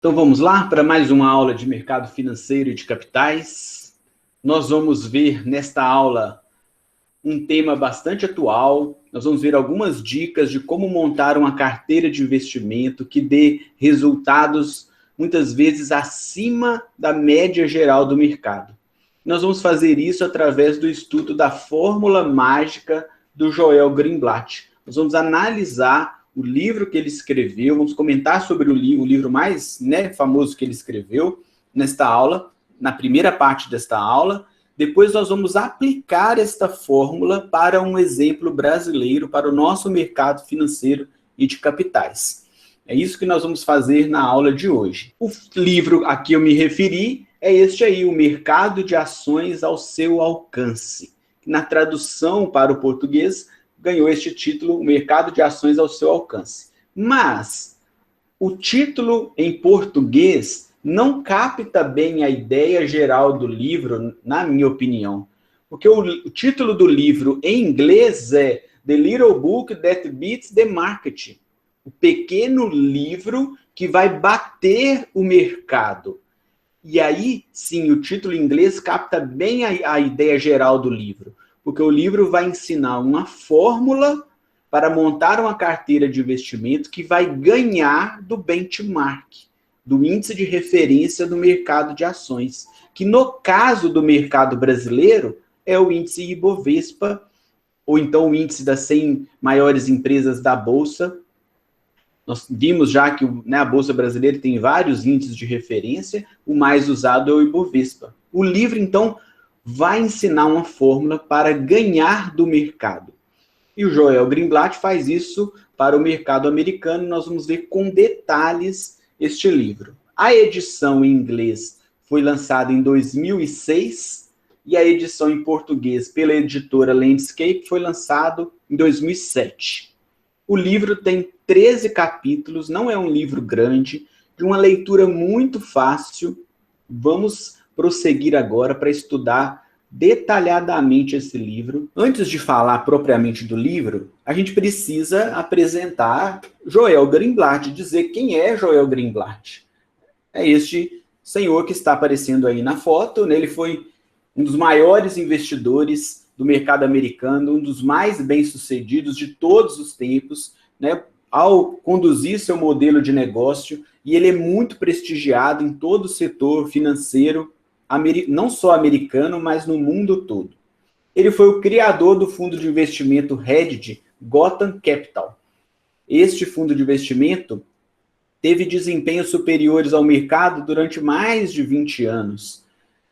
Então vamos lá para mais uma aula de mercado financeiro e de capitais. Nós vamos ver nesta aula um tema bastante atual. Nós vamos ver algumas dicas de como montar uma carteira de investimento que dê resultados muitas vezes acima da média geral do mercado. Nós vamos fazer isso através do estudo da fórmula mágica do Joel Greenblatt. Nós vamos analisar o livro que ele escreveu, vamos comentar sobre o livro mais famoso que ele escreveu nesta aula, na primeira parte desta aula. Depois nós vamos aplicar esta fórmula para um exemplo brasileiro, para o nosso mercado financeiro e de capitais. É isso que nós vamos fazer na aula de hoje. O livro a que eu me referi é este aí, O Mercado de Ações ao Seu Alcance. Na tradução para o português, ganhou este título, O Mercado de Ações ao Seu Alcance. Mas o título em português não capta bem a ideia geral do livro, na minha opinião. Porque o título do livro em inglês é The Little Book That Beats the Market. O pequeno livro que vai bater o mercado. E aí, sim, o título em inglês capta bem a ideia geral do livro. Porque o livro vai ensinar uma fórmula para montar uma carteira de investimento que vai ganhar do benchmark, do índice de referência do mercado de ações, que no caso do mercado brasileiro é o índice Ibovespa, ou então o índice das 100 maiores empresas da Bolsa. Nós vimos já que a Bolsa Brasileira tem vários índices de referência, o mais usado é o Ibovespa. O livro, então, vai ensinar uma fórmula para ganhar do mercado. E o Joel Greenblatt faz isso para o mercado americano. Nós vamos ver com detalhes este livro. A edição em inglês foi lançada em 2006 e a edição em português pela editora Landscape foi lançado em 2007. O livro tem 13 capítulos, não é um livro grande, de uma leitura muito fácil. Vamos prosseguir agora para estudar detalhadamente esse livro. Antes de falar propriamente do livro, a gente precisa apresentar Joel Greenblatt, dizer quem é Joel Greenblatt. É este senhor que está aparecendo aí na foto, né? Ele foi um dos maiores investidores do mercado americano, um dos mais bem-sucedidos de todos os tempos, né? Ao conduzir seu modelo de negócio, e ele é muito prestigiado em todo o setor financeiro, não só americano, mas no mundo todo. Ele foi o criador do fundo de investimento Reddit, Gotham Capital. Este fundo de investimento teve desempenhos superiores ao mercado durante mais de 20 anos.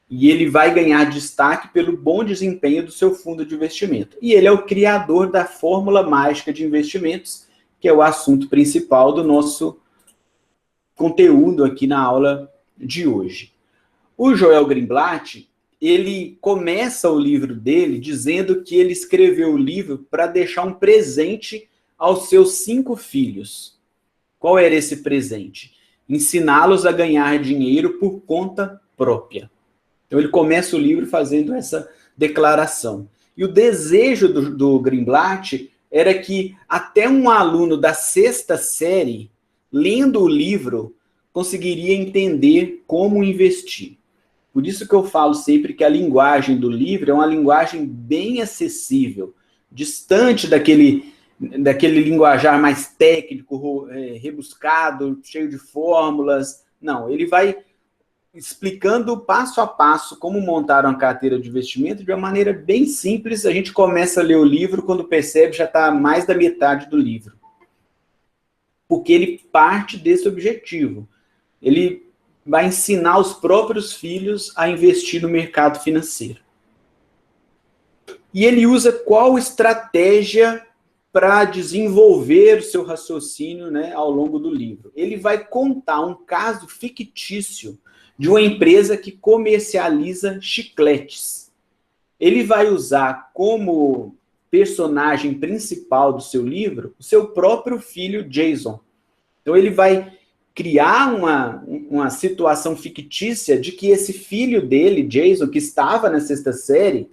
E ele vai ganhar destaque pelo bom desempenho do seu fundo de investimento. E ele é o criador da fórmula mágica de investimentos, que é o assunto principal do nosso conteúdo aqui na aula de hoje. O Joel Greenblatt, ele começa o livro dele dizendo que ele escreveu o livro para deixar um presente aos seus 5 filhos. Qual era esse presente? Ensiná-los a ganhar dinheiro por conta própria. Então ele começa o livro fazendo essa declaração. E o desejo do Greenblatt era que até um aluno da 6ª série, lendo o livro, conseguiria entender como investir. Por isso que eu falo sempre que a linguagem do livro é uma linguagem bem acessível, distante daquele linguajar mais técnico, rebuscado, cheio de fórmulas. Não, ele vai explicando passo a passo como montar uma carteira de investimento de uma maneira bem simples. A gente começa a ler o livro, quando percebe já está mais da metade do livro. Porque ele parte desse objetivo. Ele vai ensinar os próprios filhos a investir no mercado financeiro. E ele usa qual estratégia para desenvolver o seu raciocínio, né, ao longo do livro? Ele vai contar um caso fictício de uma empresa que comercializa chicletes. Ele vai usar como personagem principal do seu livro o seu próprio filho, Jason. Então ele vai criar uma situação fictícia de que esse filho dele, Jason, que estava na 6ª série,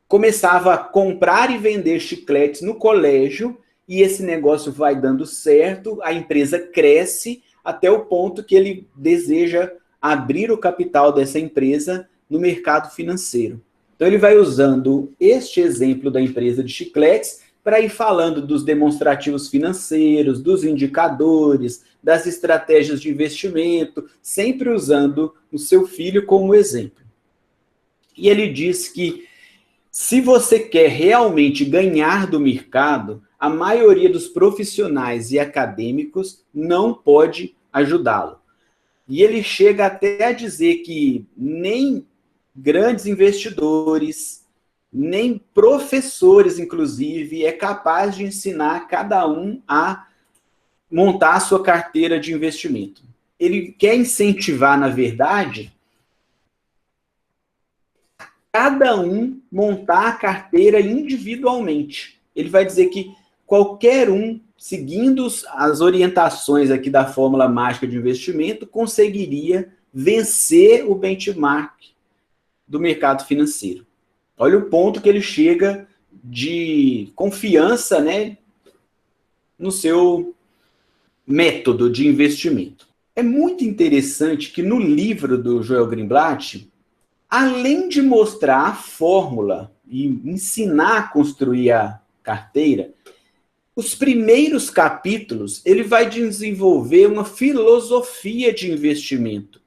começava a comprar e vender chicletes no colégio, e esse negócio vai dando certo, a empresa cresce, até o ponto que ele deseja abrir o capital dessa empresa no mercado financeiro. Então ele vai usando este exemplo da empresa de chicletes para ir falando dos demonstrativos financeiros, dos indicadores, das estratégias de investimento, sempre usando o seu filho como exemplo. E ele diz que se você quer realmente ganhar do mercado, a maioria dos profissionais e acadêmicos não pode ajudá-lo. E ele chega até a dizer que nem grandes investidores, nem professores, inclusive, é capaz de ensinar cada um a montar a sua carteira de investimento. Ele quer incentivar, na verdade, cada um montar a carteira individualmente. Ele vai dizer que qualquer um, seguindo as orientações aqui da fórmula mágica de investimento, conseguiria vencer o benchmark do mercado financeiro. Olha o ponto que ele chega de confiança, né, no seu método de investimento. É muito interessante que no livro do Joel Greenblatt, além de mostrar a fórmula e ensinar a construir a carteira, os primeiros capítulos ele vai desenvolver uma filosofia de investimento.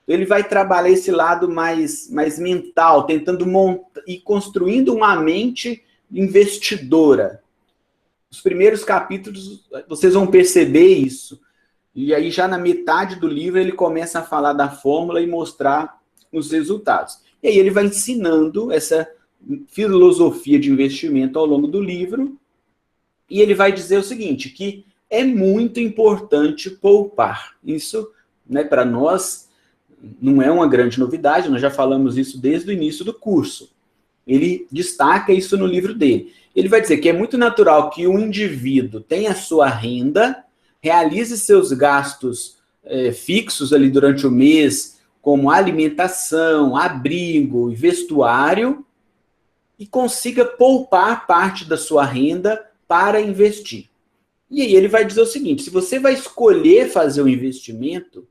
Ele vai trabalhar esse lado mais mental, tentando montar e construindo uma mente investidora. Os primeiros capítulos, vocês vão perceber isso. E aí, já na metade do livro, ele começa a falar da fórmula e mostrar os resultados. E aí ele vai ensinando essa filosofia de investimento ao longo do livro. E ele vai dizer o seguinte, que é muito importante poupar. Isso, né, para nós, não é uma grande novidade, nós já falamos isso desde o início do curso. Ele destaca isso no livro dele. Ele vai dizer que é muito natural que o indivíduo tenha a sua renda, realize seus gastos fixos ali durante o mês, como alimentação, abrigo e vestuário, e consiga poupar parte da sua renda para investir. E aí ele vai dizer o seguinte, se você vai escolher fazer um investimento,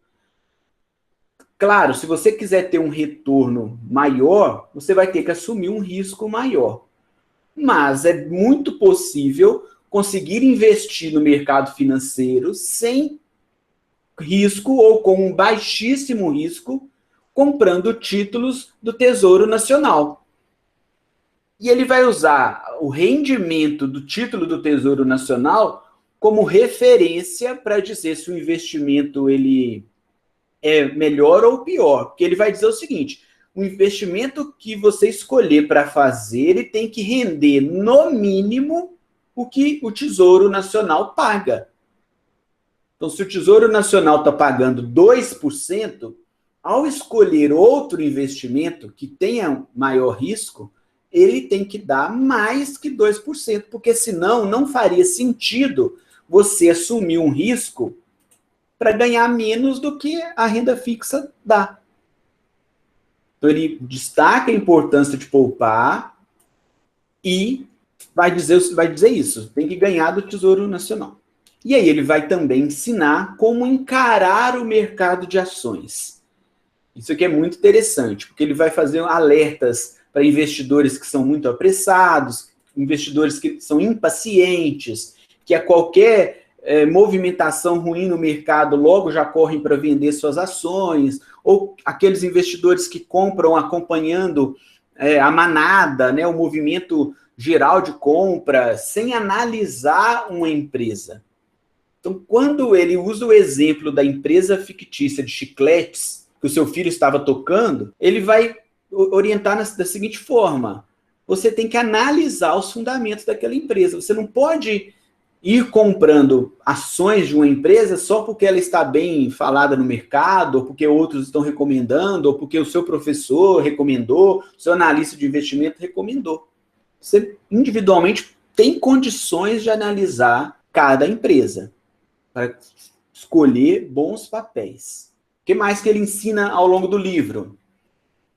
claro, se você quiser ter um retorno maior, você vai ter que assumir um risco maior. Mas é muito possível conseguir investir no mercado financeiro sem risco ou com um baixíssimo risco, comprando títulos do Tesouro Nacional. E ele vai usar o rendimento do título do Tesouro Nacional como referência para dizer se o investimento ele é melhor ou pior. Porque ele vai dizer o seguinte, o investimento que você escolher para fazer, ele tem que render, no mínimo, o que o Tesouro Nacional paga. Então, se o Tesouro Nacional está pagando 2%, ao escolher outro investimento que tenha maior risco, ele tem que dar mais que 2%, porque senão não faria sentido você assumir um risco para ganhar menos do que a renda fixa dá. Então, ele destaca a importância de poupar e vai dizer isso, tem que ganhar do Tesouro Nacional. E aí ele vai também ensinar como encarar o mercado de ações. Isso aqui é muito interessante, porque ele vai fazer alertas para investidores que são muito apressados, investidores que são impacientes, que a qualquer movimentação ruim no mercado logo já correm para vender suas ações, ou aqueles investidores que compram acompanhando a manada, né, o movimento geral de compra, sem analisar uma empresa. Então, quando ele usa o exemplo da empresa fictícia de chicletes, que o seu filho estava tocando, ele vai orientar da seguinte forma, você tem que analisar os fundamentos daquela empresa, você não pode ir comprando ações de uma empresa só porque ela está bem falada no mercado, ou porque outros estão recomendando, ou porque o seu professor recomendou, o seu analista de investimento recomendou. Você individualmente tem condições de analisar cada empresa para escolher bons papéis. O que mais que ele ensina ao longo do livro?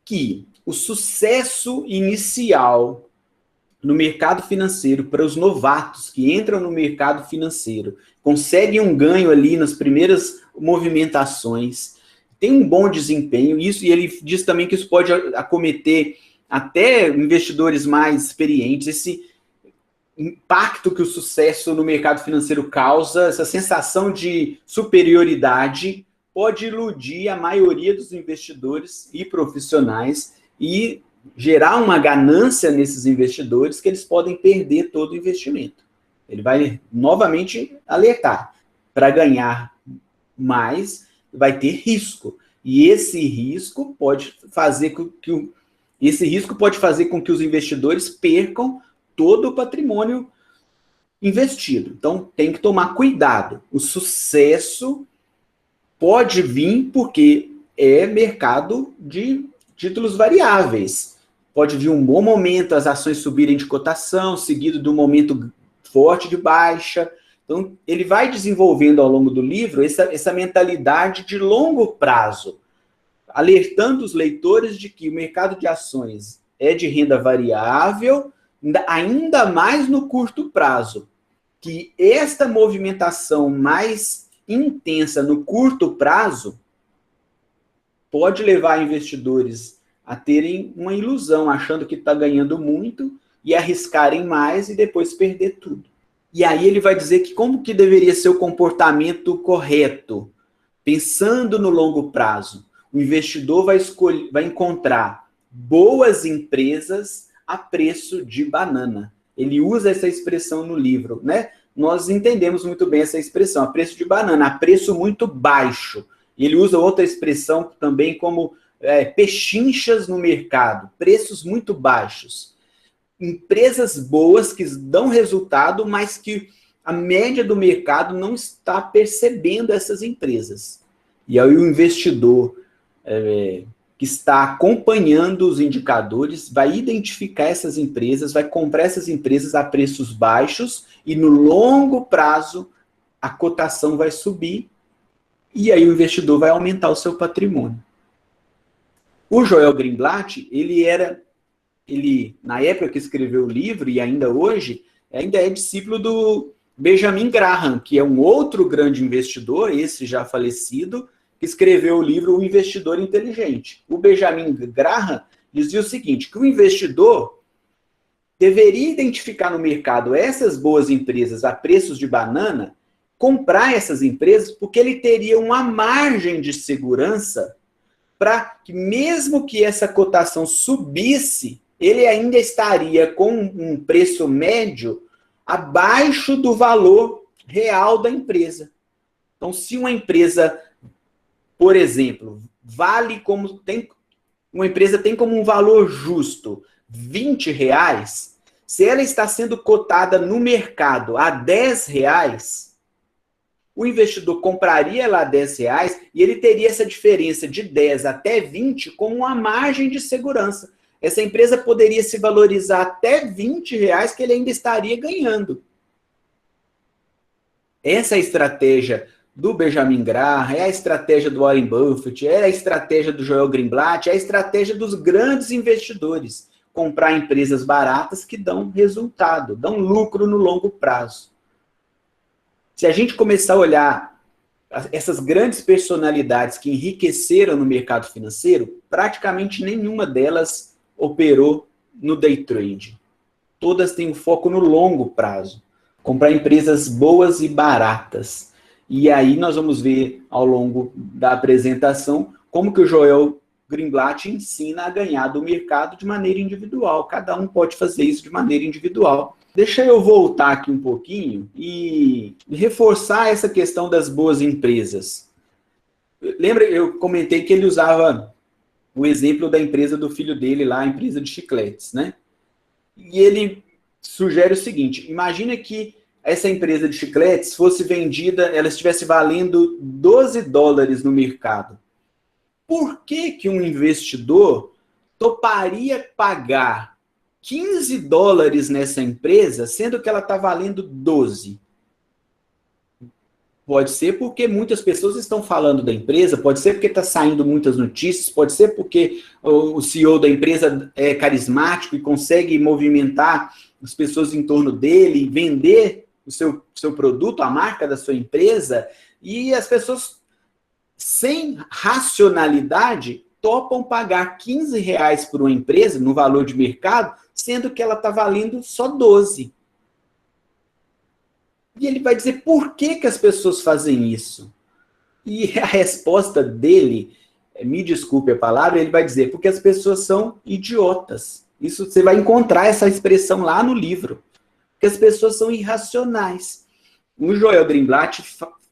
Que o sucesso inicial no mercado financeiro para os novatos que entram no mercado financeiro, conseguem um ganho ali nas primeiras movimentações, tem um bom desempenho, isso, e ele diz também que isso pode acometer até investidores mais experientes, esse impacto que o sucesso no mercado financeiro causa, essa sensação de superioridade, pode iludir a maioria dos investidores e profissionais e gerar uma ganância nesses investidores que eles podem perder todo o investimento. Ele vai novamente alertar, para ganhar mais, vai ter risco. E esse risco pode fazer com que os investidores percam todo o patrimônio investido. Então, tem que tomar cuidado. O sucesso pode vir porque é mercado de títulos variáveis. Pode vir um bom momento, as ações subirem de cotação, seguido de um momento forte de baixa. Então, ele vai desenvolvendo ao longo do livro essa mentalidade de longo prazo, alertando os leitores de que o mercado de ações é de renda variável, ainda mais no curto prazo, que esta movimentação mais intensa no curto prazo pode levar investidores a terem uma ilusão, achando que está ganhando muito e arriscarem mais e depois perder tudo. E aí ele vai dizer que como que deveria ser o comportamento correto, pensando no longo prazo. O investidor vai encontrar boas empresas a preço de banana. Ele usa essa expressão no livro, né? Nós entendemos muito bem essa expressão, a preço de banana, a preço muito baixo. Ele usa outra expressão também como pechinchas no mercado, preços muito baixos. Empresas boas que dão resultado, mas que a média do mercado não está percebendo essas empresas. E aí o investidor que está acompanhando os indicadores vai identificar essas empresas, vai comprar essas empresas a preços baixos e no longo prazo a cotação vai subir e aí o investidor vai aumentar o seu patrimônio. O Joel Greenblatt, ele na época que escreveu o livro e ainda hoje, ainda é discípulo do Benjamin Graham, que é um outro grande investidor, esse já falecido, que escreveu o livro O Investidor Inteligente. O Benjamin Graham dizia o seguinte, que o investidor deveria identificar no mercado essas boas empresas a preços de banana, comprar essas empresas, porque ele teria uma margem de segurança para que, mesmo que essa cotação subisse, ele ainda estaria com um preço médio abaixo do valor real da empresa. Então, se uma empresa, por exemplo, uma empresa tem como um valor justo R$20, se ela está sendo cotada no mercado a R$10, o investidor compraria ela a R$10 e ele teria essa diferença de 10 até 20 como uma margem de segurança. Essa empresa poderia se valorizar até R$20 que ele ainda estaria ganhando. Essa é a estratégia do Benjamin Graham, é a estratégia do Warren Buffett, é a estratégia do Joel Greenblatt, é a estratégia dos grandes investidores. Comprar empresas baratas que dão resultado, dão lucro no longo prazo. Se a gente começar a olhar essas grandes personalidades que enriqueceram no mercado financeiro, praticamente nenhuma delas operou no day trade. Todas têm um foco no longo prazo. Comprar empresas boas e baratas. E aí nós vamos ver ao longo da apresentação como que o Joel Greenblatt ensina a ganhar do mercado de maneira individual. Cada um pode fazer isso de maneira individual. Deixa eu voltar aqui um pouquinho e reforçar essa questão das boas empresas. Lembra, eu comentei que ele usava o exemplo da empresa do filho dele lá, a empresa de chicletes, né? E ele sugere o seguinte, imagina que essa empresa de chicletes fosse vendida, ela estivesse valendo $12 no mercado. Por que que um investidor toparia pagar $15 nessa empresa, sendo que ela está valendo 12? Pode ser porque muitas pessoas estão falando da empresa, pode ser porque está saindo muitas notícias, pode ser porque o CEO da empresa é carismático e consegue movimentar as pessoas em torno dele, vender o seu produto, a marca da sua empresa, e as pessoas sem racionalidade, topam pagar R$ 15 por uma empresa, no valor de mercado, sendo que ela está valendo só 12. E ele vai dizer por que as pessoas fazem isso. E a resposta dele, me desculpe a palavra, ele vai dizer, porque as pessoas são idiotas. Isso você vai encontrar essa expressão lá no livro. Porque as pessoas são irracionais. O Joel Greenblatt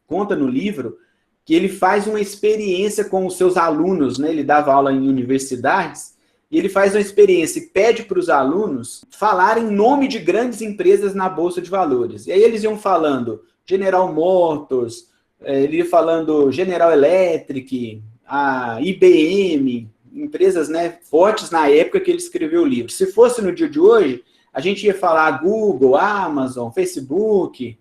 conta no livro que ele faz uma experiência com os seus alunos, né? Ele dava aula em universidades, e ele faz uma experiência e pede para os alunos falarem nome de grandes empresas na Bolsa de Valores. E aí eles iam falando General Motors, ele ia falando General Electric, a IBM, empresas, né, fortes na época que ele escreveu o livro. Se fosse no dia de hoje, a gente ia falar Google, Amazon, Facebook.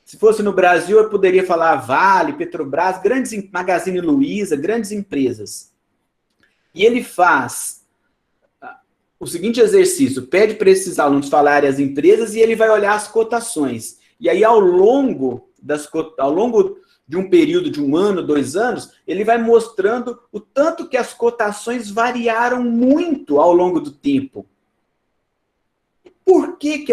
Se fosse no Brasil, eu poderia falar Vale, Petrobras, grandes Magazine Luiza, grandes empresas. E ele faz o seguinte exercício, pede para esses alunos falarem as empresas e ele vai olhar as cotações. E aí, ao longo de um período de 1 ano, 2 anos, ele vai mostrando o tanto que as cotações variaram muito ao longo do tempo. Por que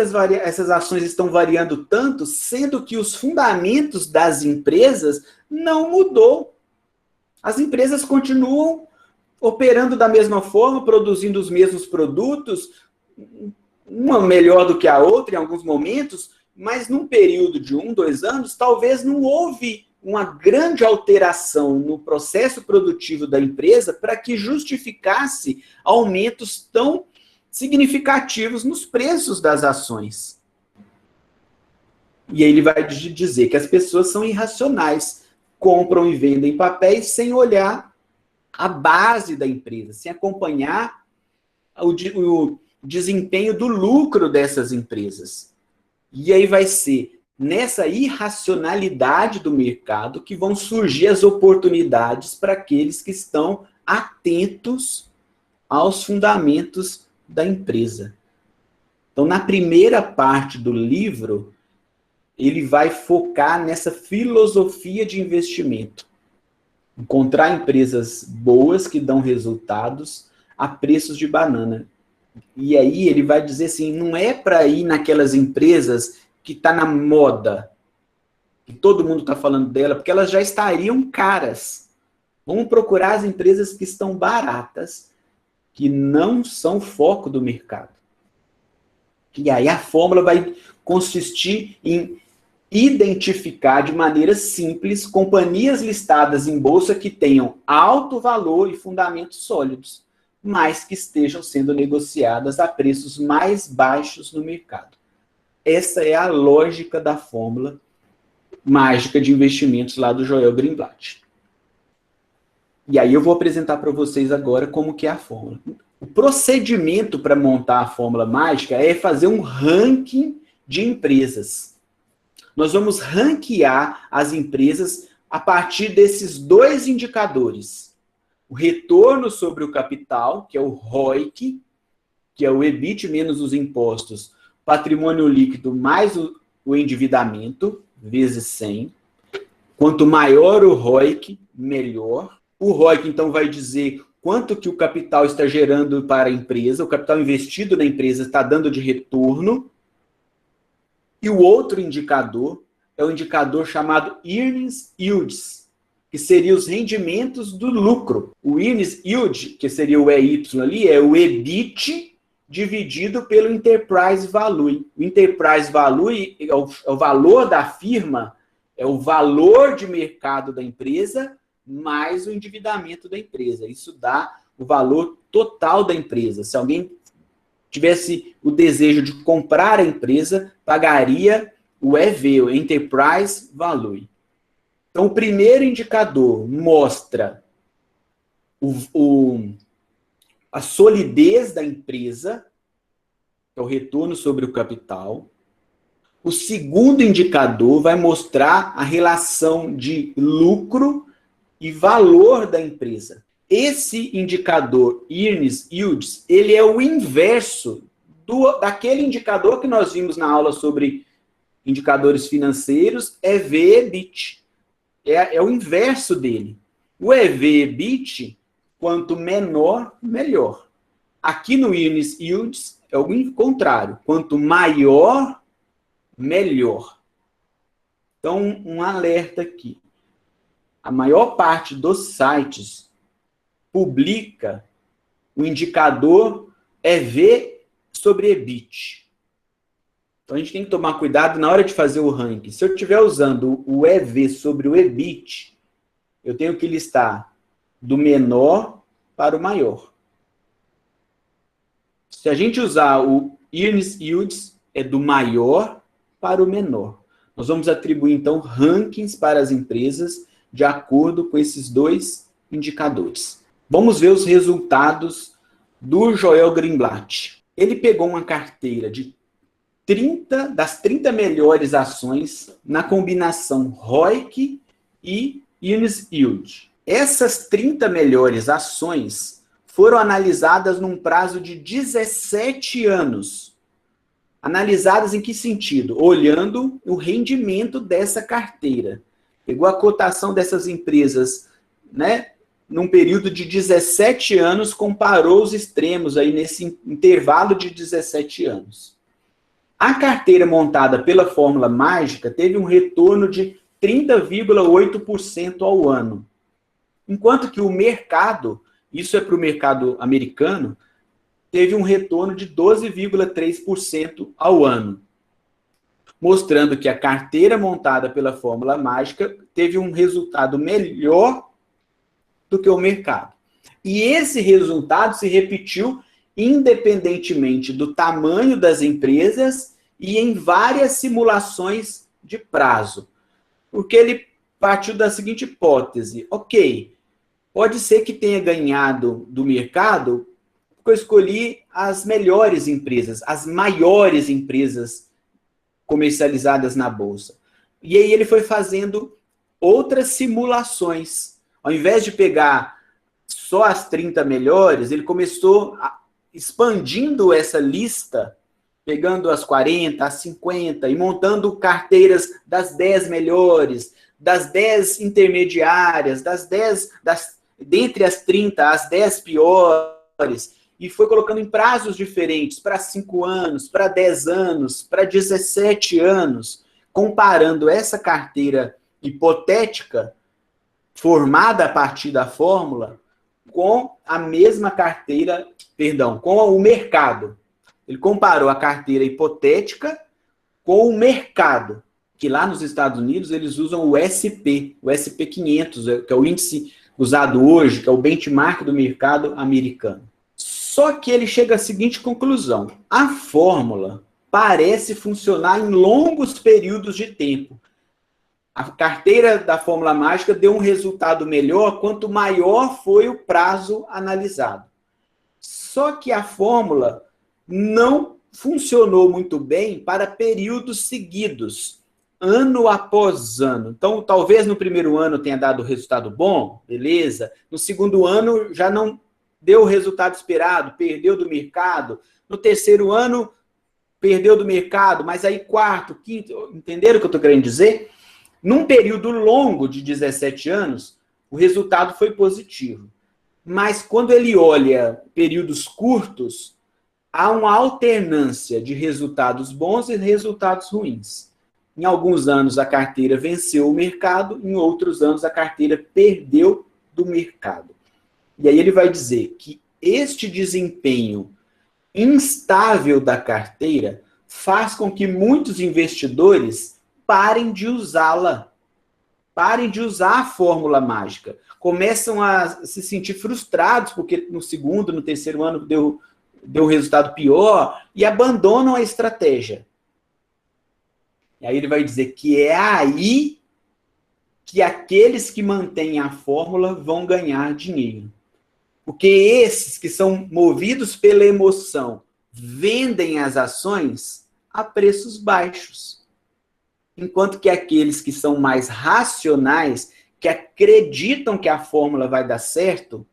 essas ações estão variando tanto, sendo que os fundamentos das empresas não mudou? As empresas continuam operando da mesma forma, produzindo os mesmos produtos, uma melhor do que a outra em alguns momentos, mas num período de 1, 2 anos, talvez não houve uma grande alteração no processo produtivo da empresa para que justificasse aumentos tão significativos nos preços das ações. E aí ele vai dizer que as pessoas são irracionais, compram e vendem papéis sem olhar a base da empresa, sem acompanhar o desempenho do lucro dessas empresas. E aí vai ser nessa irracionalidade do mercado que vão surgir as oportunidades para aqueles que estão atentos aos fundamentos da empresa. Então, na primeira parte do livro, ele vai focar nessa filosofia de investimento. Encontrar empresas boas que dão resultados a preços de banana. E aí ele vai dizer assim, não é para ir naquelas empresas que está na moda, que todo mundo está falando dela, porque elas já estariam caras. Vamos procurar as empresas que estão baratas, que não são foco do mercado. E aí a fórmula vai consistir em identificar de maneira simples companhias listadas em bolsa que tenham alto valor e fundamentos sólidos, mas que estejam sendo negociadas a preços mais baixos no mercado. Essa é a lógica da fórmula mágica de investimentos lá do Joel Greenblatt. E aí eu vou apresentar para vocês agora como que é a fórmula. O procedimento para montar a fórmula mágica é fazer um ranking de empresas. Nós vamos ranquear as empresas a partir desses 2 indicadores. O retorno sobre o capital, que é o ROIC, que é o EBIT menos os impostos, patrimônio líquido mais o endividamento, vezes 100. Quanto maior o ROIC, melhor. O ROIC, então, vai dizer quanto que o capital está gerando para a empresa, o capital investido na empresa está dando de retorno. E o outro indicador é o indicador chamado Earnings Yields, que seria os rendimentos do lucro. O Earnings Yield, que seria o EY ali, é o EBIT dividido pelo Enterprise Value. O Enterprise Value é o valor da firma, é o valor de mercado da empresa mais o endividamento da empresa. Isso dá o valor total da empresa. Se alguém tivesse o desejo de comprar a empresa, pagaria o EV, o Enterprise Value. Então, o primeiro indicador mostra a solidez da empresa, que é o retorno sobre o capital. O segundo indicador vai mostrar a relação de lucro e valor da empresa. Esse indicador Earnings Yields, ele é o inverso daquele indicador que nós vimos na aula sobre indicadores financeiros, EV/EBIT. É o inverso dele. O EV/EBIT, quanto menor, melhor. Aqui no Earnings Yields é o contrário. Quanto maior, melhor. Então, um alerta aqui. A maior parte dos sites publica o indicador EV sobre EBIT. Então, a gente tem que tomar cuidado na hora de fazer o ranking. Se eu estiver usando o EV sobre o EBIT, eu tenho que listar do menor para o maior. Se a gente usar o Earnings Yields, é do maior para o menor. Nós vamos atribuir, então, rankings para as empresas de acordo com esses dois indicadores. Vamos ver os resultados do Joel Greenblatt. Ele pegou uma carteira de das 30 melhores ações na combinação ROIC e Earnings Yield. Essas 30 melhores ações foram analisadas num prazo de 17 anos. Analisadas em que sentido? Olhando o rendimento dessa carteira. Pegou a cotação dessas empresas, né, num período de 17 anos, comparou os extremos aí nesse intervalo de 17 anos. A carteira montada pela fórmula mágica teve um retorno de 30,8% ao ano. Enquanto que o mercado, isso é para o mercado americano, teve um retorno de 12,3% ao ano. Mostrando que a carteira montada pela fórmula mágica teve um resultado melhor do que o mercado. E esse resultado se repetiu independentemente do tamanho das empresas e em várias simulações de prazo. Porque ele partiu da seguinte hipótese: ok, pode ser que tenha ganhado do mercado porque eu escolhi as melhores empresas, as maiores empresas comercializadas na bolsa. E aí ele foi fazendo outras simulações. Ao invés de pegar só as 30 melhores, ele começou expandindo essa lista, pegando as 40, as 50 e montando carteiras das 10 melhores, das 10 intermediárias, dentre as 30, as 10 piores, e foi colocando em prazos diferentes, para 5 anos, para 10 anos, para 17 anos, comparando essa carteira hipotética, formada a partir da fórmula, com a mesma carteira, com o mercado. Ele comparou a carteira hipotética com o mercado, que lá nos Estados Unidos eles usam o SP 500, que é o índice usado hoje, que é o benchmark do mercado americano. Só que ele chega à seguinte conclusão: a fórmula parece funcionar em longos períodos de tempo. A carteira da fórmula mágica deu um resultado melhor quanto maior foi o prazo analisado. Só que a fórmula não funcionou muito bem para períodos seguidos, ano após ano. Então, talvez no primeiro ano tenha dado resultado bom, beleza. No segundo ano já não deu o resultado esperado, perdeu do mercado. No terceiro ano, perdeu do mercado, mas aí quarto, quinto, entenderam o que eu estou querendo dizer? Num período longo de 17 anos, o resultado foi positivo. Mas quando ele olha períodos curtos, há uma alternância de resultados bons e resultados ruins. Em alguns anos a carteira venceu o mercado, em outros anos a carteira perdeu do mercado. E aí ele vai dizer que este desempenho instável da carteira faz com que muitos investidores parem de usá-la, parem de usar a fórmula mágica. Começam a se sentir frustrados porque no segundo, no terceiro ano deu um resultado pior e abandonam a estratégia. E aí ele vai dizer que é aí que aqueles que mantêm a fórmula vão ganhar dinheiro. Porque esses que são movidos pela emoção vendem as ações a preços baixos. Enquanto que aqueles que são mais racionais, que acreditam que a fórmula vai dar certo,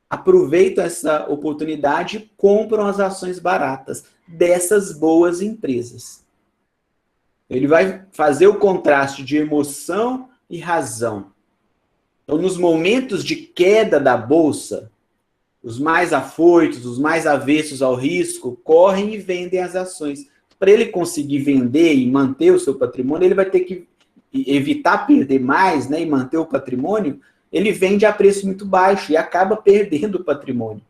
aproveitam essa oportunidade e compram as ações baratas dessas boas empresas. Ele vai fazer o contraste de emoção e razão. Então, nos momentos de queda da bolsa, os mais afoitos, os mais avessos ao risco, correm e vendem as ações. Para ele conseguir vender e manter o seu patrimônio, ele vai ter que evitar perder mais, né, e manter o patrimônio, ele vende a preço muito baixo e acaba perdendo o patrimônio.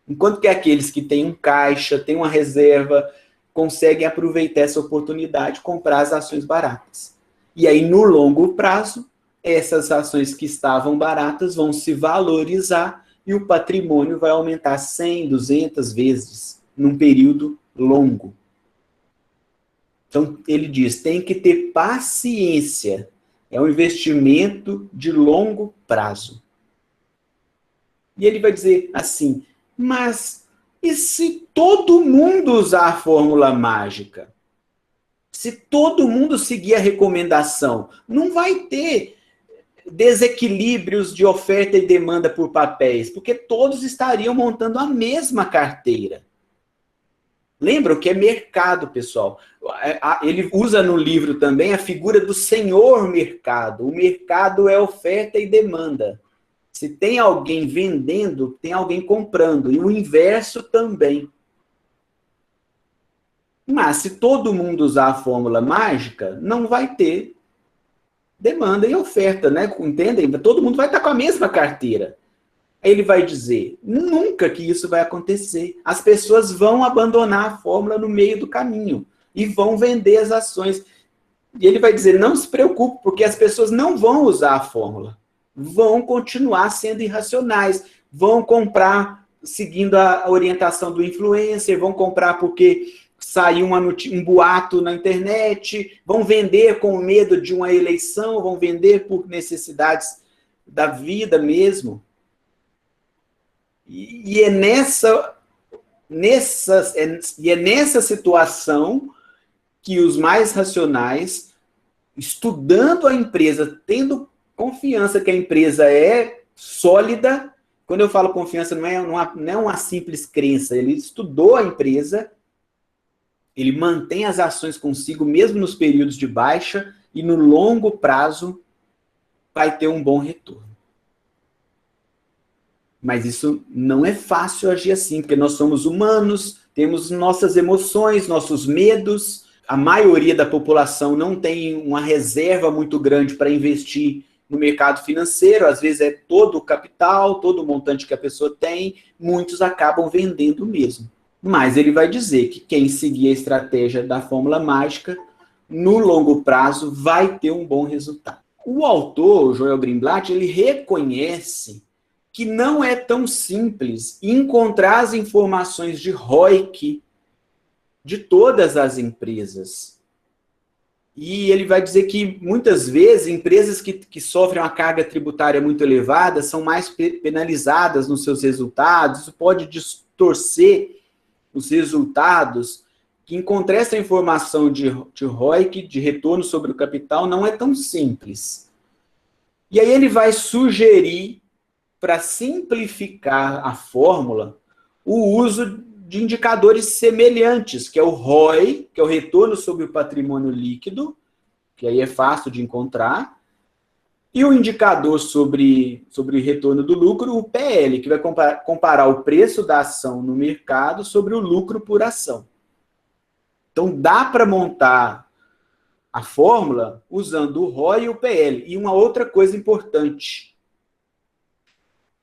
Enquanto que aqueles que têm um caixa, têm uma reserva, conseguem aproveitar essa oportunidade de comprar as ações baratas. E aí, no longo prazo, essas ações que estavam baratas vão se valorizar e o patrimônio vai aumentar 100, 200 vezes num período longo. Então, ele diz, tem que ter paciência. É um investimento de longo prazo. E ele vai dizer assim, mas e se todo mundo usar a fórmula mágica? Se todo mundo seguir a recomendação, não vai ter desequilíbrios de oferta e demanda por papéis, porque todos estariam montando a mesma carteira. Lembram que é mercado, pessoal. Ele usa no livro também a figura do senhor mercado. O mercado é oferta e demanda. Se tem alguém vendendo, tem alguém comprando. E o inverso também. Mas se todo mundo usar a fórmula mágica, não vai ter demanda e oferta, né? Entendem? Todo mundo vai estar com a mesma carteira. Aí ele vai dizer, nunca que isso vai acontecer. As pessoas vão abandonar a fórmula no meio do caminho e vão vender as ações. E ele vai dizer, não se preocupe, porque as pessoas não vão usar a fórmula. Vão continuar sendo irracionais. Vão comprar seguindo a orientação do influencer, vão comprar porque saiu um boato na internet, vão vender com medo de uma eleição, vão vender por necessidades da vida mesmo. E é nessa situação que os mais racionais, estudando a empresa, tendo confiança que a empresa é sólida, quando eu falo confiança, não é uma simples crença, ele estudou a empresa, ele mantém as ações consigo, mesmo nos períodos de baixa, e no longo prazo vai ter um bom retorno. Mas isso não é fácil agir assim, porque nós somos humanos, temos nossas emoções, nossos medos. A maioria da população não tem uma reserva muito grande para investir no mercado financeiro. Às vezes é todo o capital, todo o montante que a pessoa tem. Muitos acabam vendendo mesmo. Mas ele vai dizer que quem seguir a estratégia da fórmula mágica, no longo prazo, vai ter um bom resultado. O autor, Joel Greenblatt, ele reconhece que não é tão simples encontrar as informações de ROIC de todas as empresas. E ele vai dizer que, muitas vezes, empresas que sofrem uma carga tributária muito elevada são mais penalizadas nos seus resultados, isso pode distorcer os resultados, que encontrar essa informação de ROIC, de retorno sobre o capital, não é tão simples. E aí ele vai sugerir, para simplificar a fórmula, o uso de indicadores semelhantes, que é o ROI, que é o retorno sobre o patrimônio líquido, que aí é fácil de encontrar, e o indicador sobre retorno do lucro, o PL, que vai comparar o preço da ação no mercado sobre o lucro por ação. Então, dá para montar a fórmula usando o ROI e o PL. E uma outra coisa importante,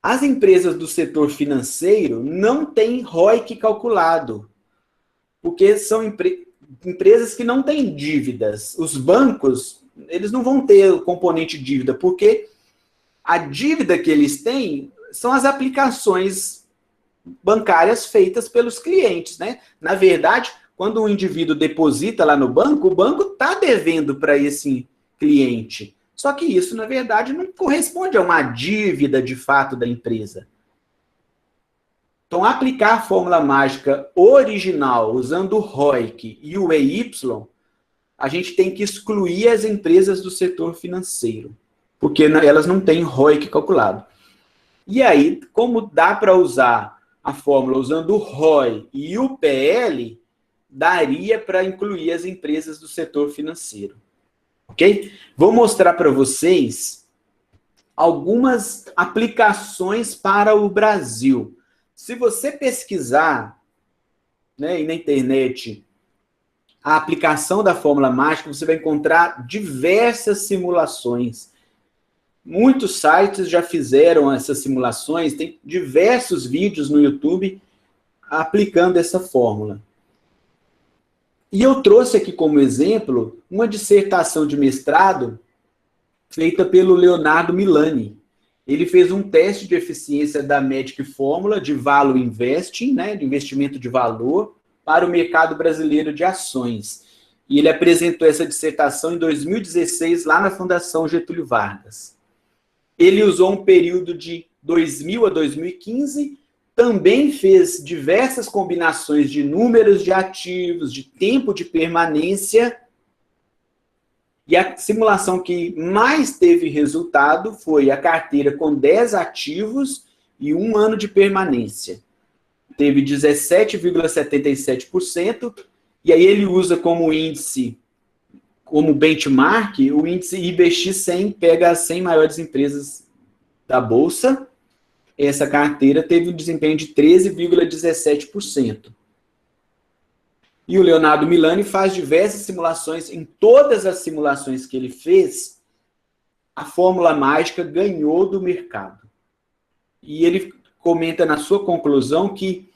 as empresas do setor financeiro não têm ROIC calculado, porque são empresas que não têm dívidas. Os bancos, eles não vão ter o componente dívida, porque a dívida que eles têm são as aplicações bancárias feitas pelos clientes, né? Na verdade, quando um indivíduo deposita lá no banco, o banco está devendo para esse cliente. Só que isso, na verdade, não corresponde a uma dívida de fato da empresa. Então, aplicar a fórmula mágica original, usando o ROIC e o EY, a gente tem que excluir as empresas do setor financeiro, porque elas não têm ROIC calculado. E aí, como dá para usar a fórmula usando o ROI e o PL, daria para incluir as empresas do setor financeiro. Ok? Vou mostrar para vocês algumas aplicações para o Brasil. Se você pesquisar, né, na internet a aplicação da fórmula mágica, você vai encontrar diversas simulações. Muitos sites já fizeram essas simulações, tem diversos vídeos no YouTube aplicando essa fórmula. E eu trouxe aqui como exemplo uma dissertação de mestrado feita pelo Leonardo Milani. Ele fez um teste de eficiência da Magic Fórmula de Value Investing, né, de investimento de valor, para o mercado brasileiro de ações. E ele apresentou essa dissertação em 2016, lá na Fundação Getúlio Vargas. Ele usou um período de 2000 a 2015, também fez diversas combinações de números de ativos, de tempo de permanência, e a simulação que mais teve resultado foi a carteira com 10 ativos e 1 ano de permanência. Teve 17,77%, e aí ele usa como índice, como benchmark, o índice IBX100, pega as 100 maiores empresas da Bolsa. Essa carteira teve um desempenho de 13,17%. E o Leonardo Milani faz diversas simulações. Em todas as simulações que ele fez, a fórmula mágica ganhou do mercado. E ele comenta na sua conclusão que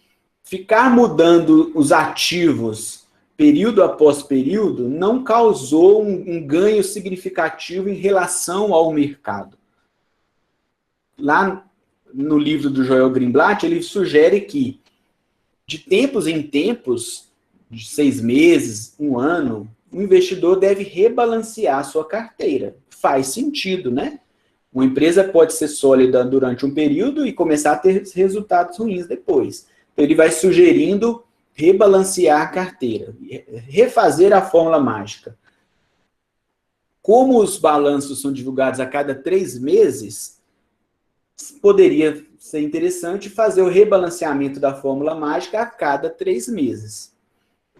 ficar mudando os ativos período após período não causou um ganho significativo em relação ao mercado. Lá no livro do Joel Greenblatt, ele sugere que, de tempos em tempos, de 6 meses, 1 ano, o investidor deve rebalancear a sua carteira. Faz sentido, né? Uma empresa pode ser sólida durante um período e começar a ter resultados ruins depois. Então, ele vai sugerindo rebalancear a carteira, refazer a fórmula mágica. Como os balanços são divulgados a cada 3 meses, poderia ser interessante fazer o rebalanceamento da fórmula mágica a cada 3 meses.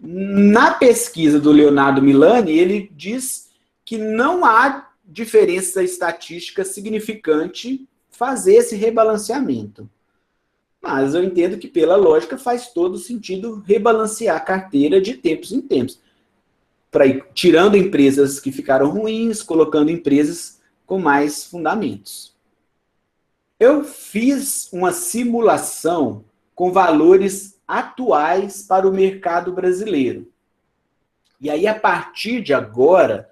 Na pesquisa do Leonardo Milani, ele diz que não há diferença estatística significante fazer esse rebalanceamento. Mas eu entendo que, pela lógica, faz todo sentido rebalancear a carteira de tempos em tempos, para ir tirando empresas que ficaram ruins, colocando empresas com mais fundamentos. Eu fiz uma simulação com valores atuais para o mercado brasileiro. E aí, a partir de agora,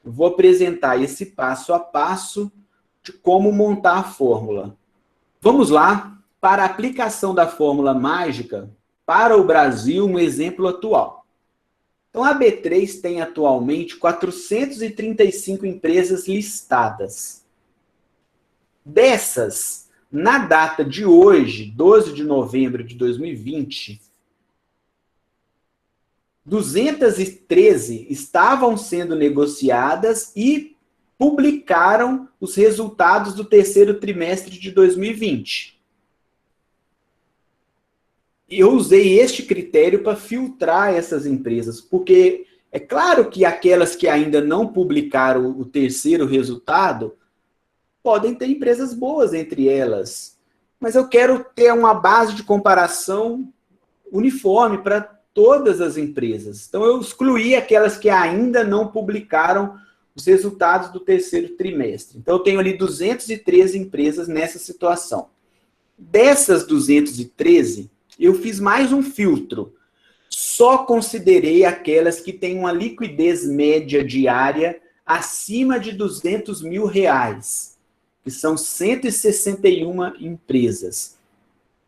eu vou apresentar esse passo a passo de como montar a fórmula. Vamos lá para a aplicação da fórmula mágica para o Brasil, um exemplo atual. Então, a B3 tem atualmente 435 empresas listadas. Dessas, na data de hoje, 12 de novembro de 2020, 213 estavam sendo negociadas e publicaram os resultados do terceiro trimestre de 2020. Eu usei este critério para filtrar essas empresas, porque é claro que aquelas que ainda não publicaram o terceiro resultado podem ter empresas boas entre elas, mas eu quero ter uma base de comparação uniforme para todas as empresas. Então, eu excluí aquelas que ainda não publicaram os resultados do terceiro trimestre. Então, eu tenho ali 213 empresas nessa situação. Dessas 213, eu fiz mais um filtro. Só considerei aquelas que têm uma liquidez média diária acima de R$200 mil, que são 161 empresas.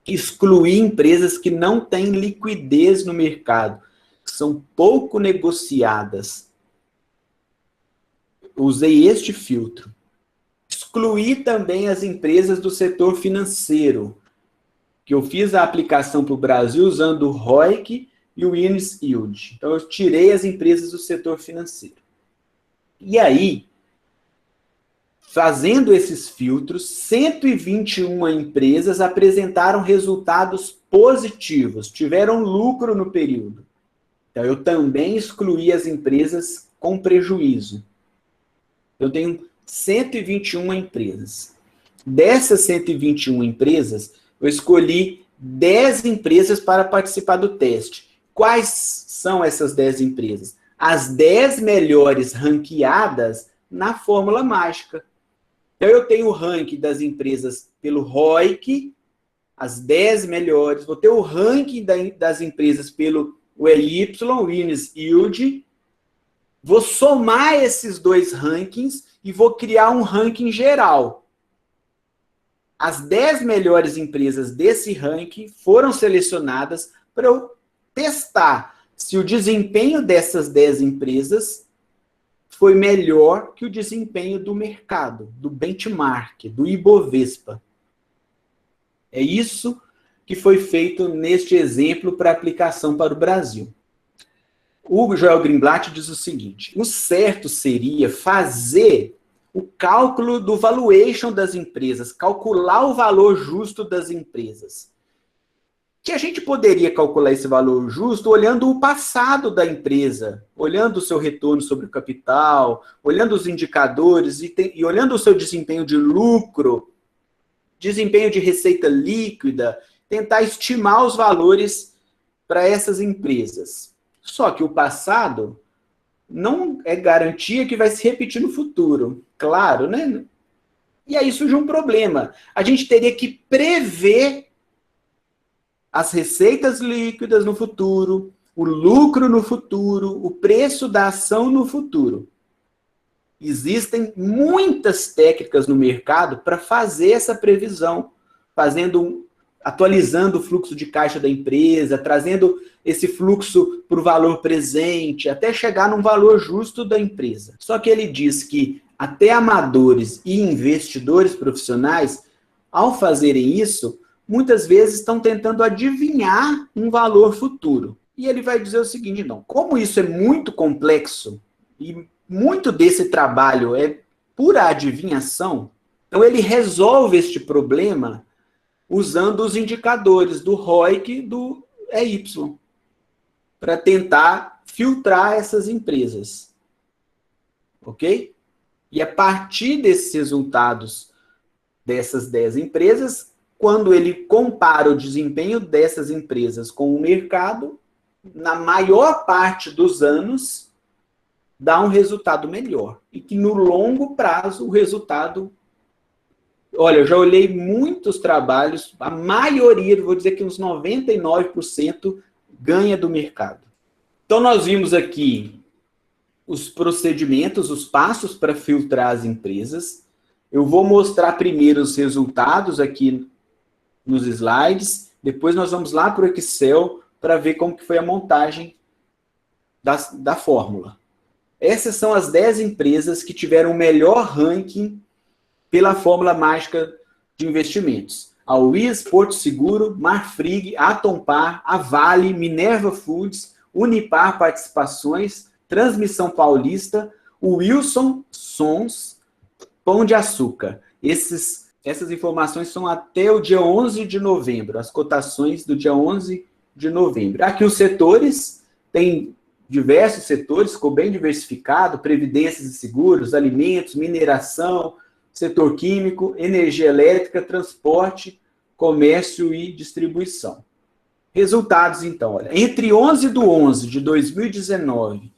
Excluí empresas que não têm liquidez no mercado, que são pouco negociadas. Usei este filtro. Excluí também as empresas do setor financeiro, que eu fiz a aplicação para o Brasil usando o ROIC e o Earnings Yield. Então, eu tirei as empresas do setor financeiro. E aí, fazendo esses filtros, 121 empresas apresentaram resultados positivos, tiveram lucro no período. Então, eu também excluí as empresas com prejuízo. Eu tenho 121 empresas. Dessas 121 empresas, eu escolhi 10 empresas para participar do teste. Quais são essas 10 empresas? As 10 melhores ranqueadas na fórmula mágica. Então, eu tenho o ranking das empresas pelo ROIC, as 10 melhores. Vou ter o ranking das empresas pelo EY, Earnings Yield. Vou somar esses dois rankings e vou criar um ranking geral. As 10 melhores empresas desse ranking foram selecionadas para eu testar se o desempenho dessas 10 empresas foi melhor que o desempenho do mercado, do benchmark, do Ibovespa. É isso que foi feito neste exemplo para aplicação para o Brasil. O Joel Greenblatt diz o seguinte: o certo seria fazer o cálculo do valuation das empresas, calcular o valor justo das empresas. Que a gente poderia calcular esse valor justo olhando o passado da empresa, olhando o seu retorno sobre o capital, olhando os indicadores e olhando o seu desempenho de lucro, desempenho de receita líquida, tentar estimar os valores para essas empresas. Só que o passado não é garantia que vai se repetir no futuro. Claro, né? E aí surge um problema. A gente teria que prever as receitas líquidas no futuro, o lucro no futuro, o preço da ação no futuro. Existem muitas técnicas no mercado para fazer essa previsão, atualizando o fluxo de caixa da empresa, trazendo esse fluxo para o valor presente, até chegar num valor justo da empresa. Só que ele diz que até amadores e investidores profissionais, ao fazerem isso, muitas vezes estão tentando adivinhar um valor futuro. E ele vai dizer o seguinte, não, como isso é muito complexo e muito desse trabalho é pura adivinhação, então ele resolve este problema usando os indicadores do ROIC e do EY, para tentar filtrar essas empresas. Ok? E a partir desses resultados dessas 10 empresas, quando ele compara o desempenho dessas empresas com o mercado, na maior parte dos anos, dá um resultado melhor. E que no longo prazo o resultado... Olha, eu já olhei muitos trabalhos, a maioria, vou dizer que uns 99% ganha do mercado. Então nós vimos aqui os procedimentos, os passos para filtrar as empresas. Eu vou mostrar primeiro os resultados aqui nos slides, depois nós vamos lá para o Excel para ver como que foi a montagem da fórmula. Essas são as 10 empresas que tiveram o melhor ranking pela fórmula mágica de investimentos. A Wiz, Porto Seguro, Marfrig, Atompar, a Vale, Minerva Foods, Unipar Participações, Transmissão Paulista, o Wilson Sons, Pão de Açúcar. Essas informações são até o dia 11 de novembro, as cotações do dia 11 de novembro. Aqui os setores, tem diversos setores, ficou bem diversificado, previdências e seguros, alimentos, mineração, setor químico, energia elétrica, transporte, comércio e distribuição. Resultados, então, olha, entre 11 de 11 de 2019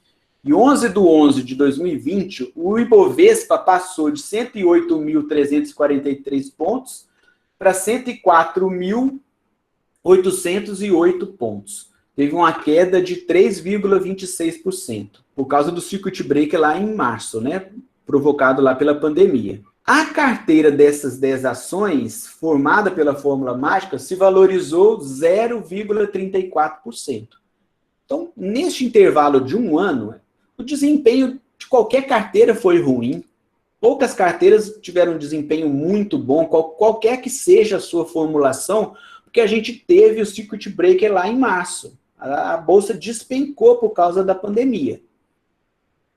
e 11 de 11 de 2020, o Ibovespa passou de 108.343 pontos para 104.808 pontos. Teve uma queda de 3,26%, por causa do circuit breaker lá em março, né? Provocado lá pela pandemia. A carteira dessas 10 ações, formada pela fórmula mágica, se valorizou 0,34%. Então, neste intervalo de um ano, o desempenho de qualquer carteira foi ruim. Poucas carteiras tiveram um desempenho muito bom, qualquer que seja a sua formulação, porque a gente teve o circuit breaker lá em março. A bolsa despencou por causa da pandemia.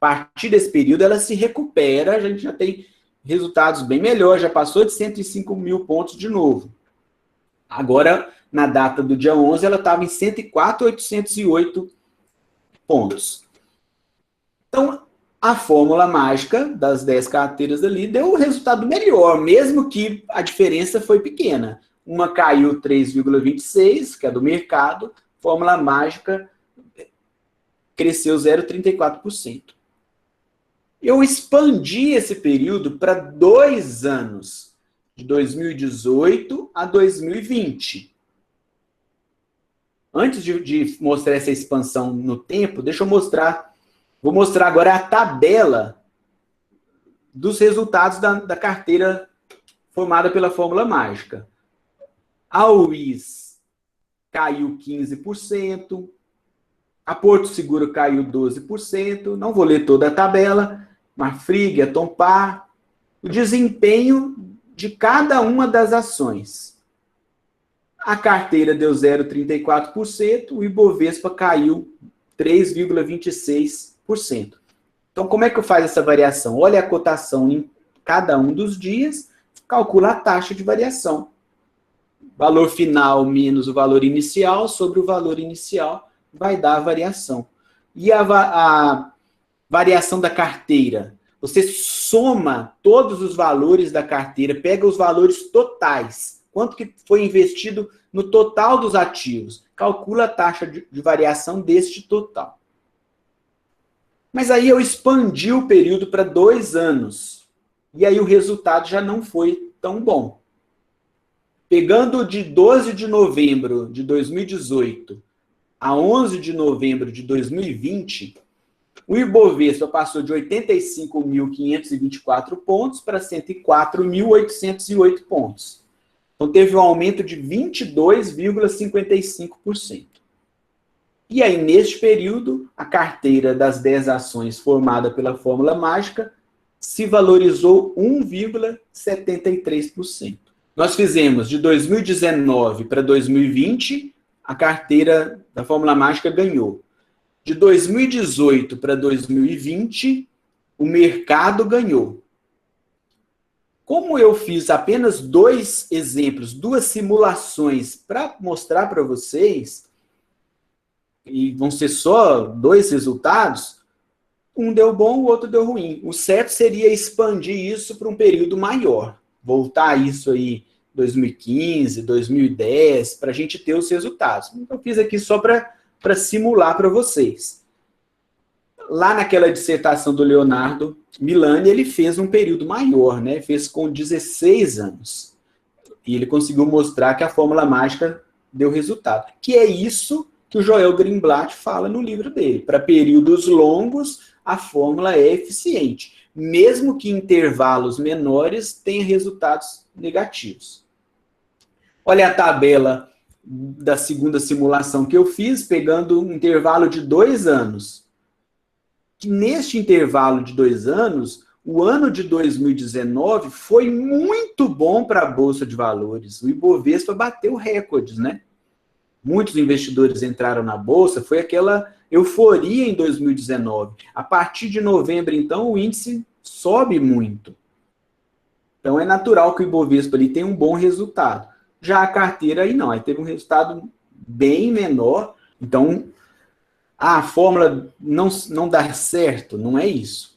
A partir desse período, ela se recupera, a gente já tem resultados bem melhores, já passou de 105 mil pontos de novo. Agora, na data do dia 11, ela estava em 104.808 pontos. Então, A fórmula mágica das 10 carteiras ali deu o resultado melhor, mesmo que a diferença foi pequena. Uma caiu 3,26, que é do mercado, fórmula mágica cresceu 0,34%. Eu expandi esse período para 2 anos, de 2018 a 2020. Antes de mostrar essa expansão no tempo, deixa eu mostrar. Vou mostrar agora a tabela dos resultados da carteira formada pela fórmula mágica. A UIS caiu 15%, a Porto Seguro caiu 12%, não vou ler toda a tabela, Marfrig, Atompar, o desempenho de cada uma das ações. A carteira deu 0,34%, o Ibovespa caiu 3,26%. Então, como é que eu faço essa variação? Olha a cotação em cada um dos dias, calcula a taxa de variação. Valor final menos o valor inicial sobre o valor inicial vai dar a variação. E a variação da carteira? Você soma todos os valores da carteira, pega os valores totais. Quanto que foi investido no total dos ativos? Calcula a taxa de variação deste total. Mas aí eu expandi o período para 2 anos. E aí o resultado já não foi tão bom. Pegando de 12 de novembro de 2018 a 11 de novembro de 2020, o Ibovespa passou de 85.524 pontos para 104.808 pontos. Então teve um aumento de 22,55%. E aí, neste período, a carteira das 10 ações formada pela fórmula mágica se valorizou 1,73%. Nós fizemos de 2019 para 2020, a carteira da fórmula mágica ganhou. De 2018 para 2020, o mercado ganhou. Como eu fiz apenas 2 exemplos, 2 simulações para mostrar para vocês, e vão ser só 2 resultados, um deu bom, o outro deu ruim. O certo seria expandir isso para um período maior. Voltar isso aí 2015, 2010, para a gente ter os resultados. Então, eu fiz aqui só para simular para vocês. Lá naquela dissertação do Leonardo Milani, ele fez um período maior, né? Fez com 16 anos. E ele conseguiu mostrar que a fórmula mágica deu resultado. Que é isso que o Joel Greenblatt fala no livro dele. Para períodos longos, a fórmula é eficiente. Mesmo que intervalos menores tenha resultados negativos. Olha a tabela da segunda simulação que eu fiz, pegando um intervalo de 2 anos. Que neste intervalo de 2 anos, o ano de 2019 foi muito bom para a Bolsa de Valores. O Ibovespa bateu recordes, né? Muitos investidores entraram na Bolsa, foi aquela euforia em 2019. A partir de novembro, então, o índice sobe muito. Então, é natural que o Ibovespa ali tenha um bom resultado. Já a carteira aí não, aí teve um resultado bem menor. Então, a fórmula não dá certo, não é isso.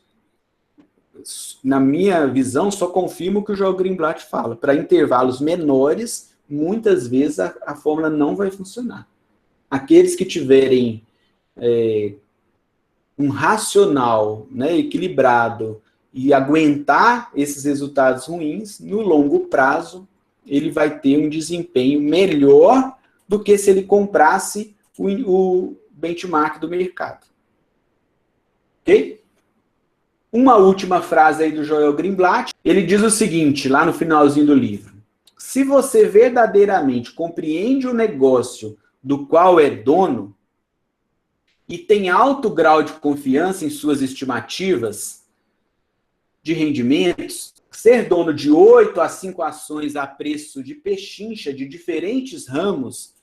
Na minha visão, só confirmo o que o Joel Greenblatt fala. Para intervalos menores, muitas vezes a fórmula não vai funcionar. Aqueles que tiverem um racional, né, equilibrado e aguentar esses resultados ruins, no longo prazo, ele vai ter um desempenho melhor do que se ele comprasse o benchmark do mercado. Ok? Uma última frase aí do Joel Greenblatt. Ele diz o seguinte, lá no finalzinho do livro. Se você verdadeiramente compreende o negócio do qual é dono e tem alto grau de confiança em suas estimativas de rendimentos, ser dono de 8 a 5 ações a preço de pechincha de diferentes ramos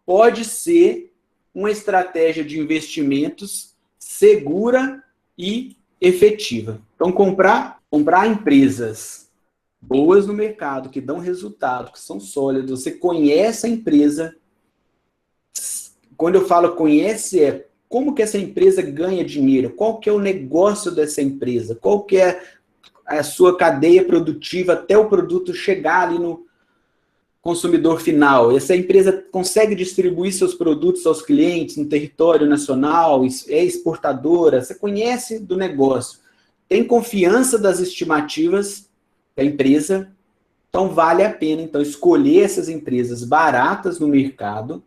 pode ser uma estratégia de investimentos segura e efetiva. Então, comprar empresas boas no mercado, que dão resultado, que são sólidas, você conhece a empresa. Quando eu falo conhece, como que essa empresa ganha dinheiro, qual que é o negócio dessa empresa, qual que é a sua cadeia produtiva até o produto chegar ali no consumidor final. Essa empresa consegue distribuir seus produtos aos clientes no território nacional, é exportadora, você conhece do negócio, tem confiança das estimativas da empresa, então vale a pena então escolher essas empresas baratas no mercado